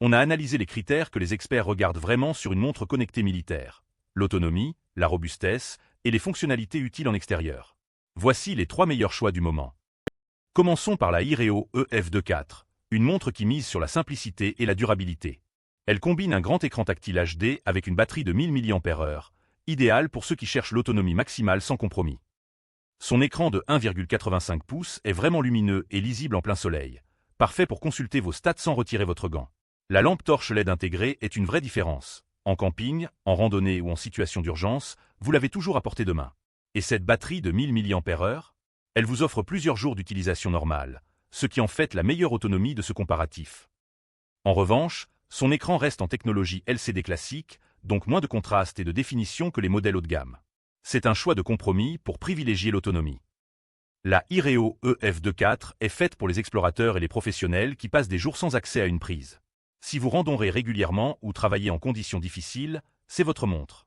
On a analysé les critères que les experts regardent vraiment sur une montre connectée militaire. L'autonomie, la robustesse et les fonctionnalités utiles en extérieur. Voici les 3 meilleurs choix du moment. Commençons par la Ireo EF24, une montre qui mise sur la simplicité et la durabilité. Elle combine un grand écran tactile HD avec une batterie de 1000 mAh, idéale pour ceux qui cherchent l'autonomie maximale sans compromis. Son écran de 1,85 pouces est vraiment lumineux et lisible en plein soleil, parfait pour consulter vos stats sans retirer votre gant. La lampe torche LED intégrée est une vraie différence. En camping, en randonnée ou en situation d'urgence, vous l'avez toujours à portée de main. Et cette batterie de 1000 mAh, elle vous offre plusieurs jours d'utilisation normale, ce qui en fait la meilleure autonomie de ce comparatif. En revanche, son écran reste en technologie LCD classique, donc moins de contraste et de définition que les modèles haut de gamme. C'est un choix de compromis pour privilégier l'autonomie. La Ireo EF24 est faite pour les explorateurs et les professionnels qui passent des jours sans accès à une prise. Si vous randonnerez régulièrement ou travaillez en conditions difficiles, c'est votre montre.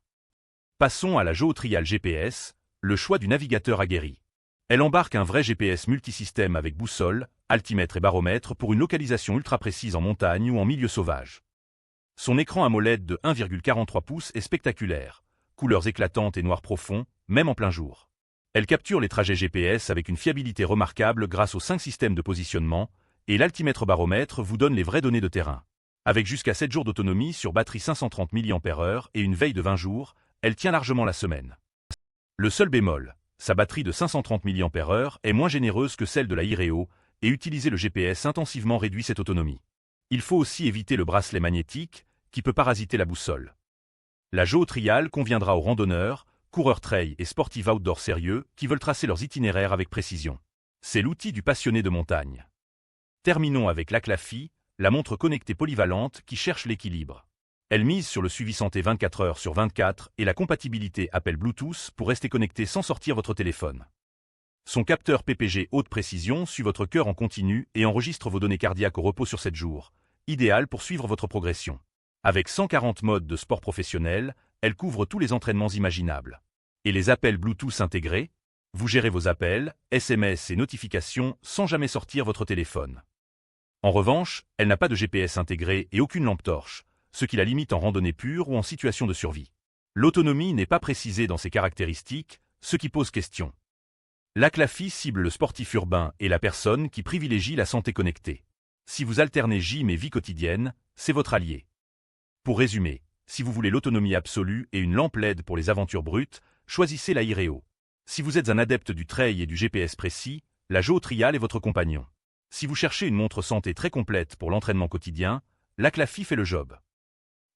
Passons à la Geotrial GPS, le choix du navigateur aguerri. Elle embarque un vrai GPS multisystème avec boussole, altimètre et baromètre pour une localisation ultra précise en montagne ou en milieu sauvage. Son écran AMOLED de 1,43 pouces est spectaculaire, couleurs éclatantes et noir profond, même en plein jour. Elle capture les trajets GPS avec une fiabilité remarquable grâce aux 5 systèmes de positionnement, et l'altimètre baromètre vous donne les vraies données de terrain. Avec jusqu'à 7 jours d'autonomie sur batterie 530 mAh et une veille de 20 jours, elle tient largement la semaine. Le seul bémol, sa batterie de 530 mAh est moins généreuse que celle de la Ireo, et utiliser le GPS intensivement réduit cette autonomie. Il faut aussi éviter le bracelet magnétique, qui peut parasiter la boussole. La Geotrial conviendra aux randonneurs, coureurs trail et sportifs outdoor sérieux qui veulent tracer leurs itinéraires avec précision. C'est l'outil du passionné de montagne. Terminons avec l'Aclafi, la montre connectée polyvalente qui cherche l'équilibre. Elle mise sur le suivi santé 24 heures sur 24 et la compatibilité Apple Bluetooth pour rester connecté sans sortir votre téléphone. Son capteur PPG haute précision suit votre cœur en continu et enregistre vos données cardiaques au repos sur 7 jours, idéal pour suivre votre progression. Avec 140 modes de sport professionnel, elle couvre tous les entraînements imaginables. Et les appels Bluetooth intégrés? Vous gérez vos appels, SMS et notifications sans jamais sortir votre téléphone. En revanche, elle n'a pas de GPS intégré et aucune lampe torche, ce qui la limite en randonnée pure ou en situation de survie. L'autonomie n'est pas précisée dans ses caractéristiques, ce qui pose question. L'Aclafi cible le sportif urbain et la personne qui privilégie la santé connectée. Si vous alternez gym et vie quotidienne, c'est votre allié. Pour résumer, si vous voulez l'autonomie absolue et une lampe LED pour les aventures brutes, choisissez la Ireo. Si vous êtes un adepte du trail et du GPS précis, la Geotrial est votre compagnon. Si vous cherchez une montre santé très complète pour l'entraînement quotidien, l'Aclafi fait le job.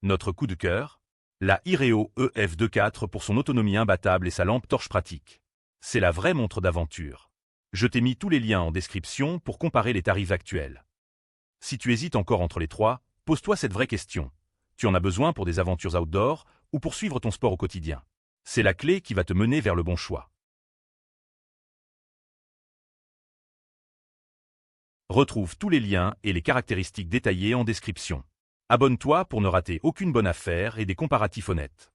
Notre coup de cœur? La Ireo EF24 pour son autonomie imbattable et sa lampe torche pratique. C'est la vraie montre d'aventure. Je t'ai mis tous les liens en description pour comparer les tarifs actuels. Si tu hésites encore entre les trois, pose-toi cette vraie question. Tu en as besoin pour des aventures outdoor ou pour suivre ton sport au quotidien. C'est la clé qui va te mener vers le bon choix. Retrouve tous les liens et les caractéristiques détaillées en description. Abonne-toi pour ne rater aucune bonne affaire et des comparatifs honnêtes.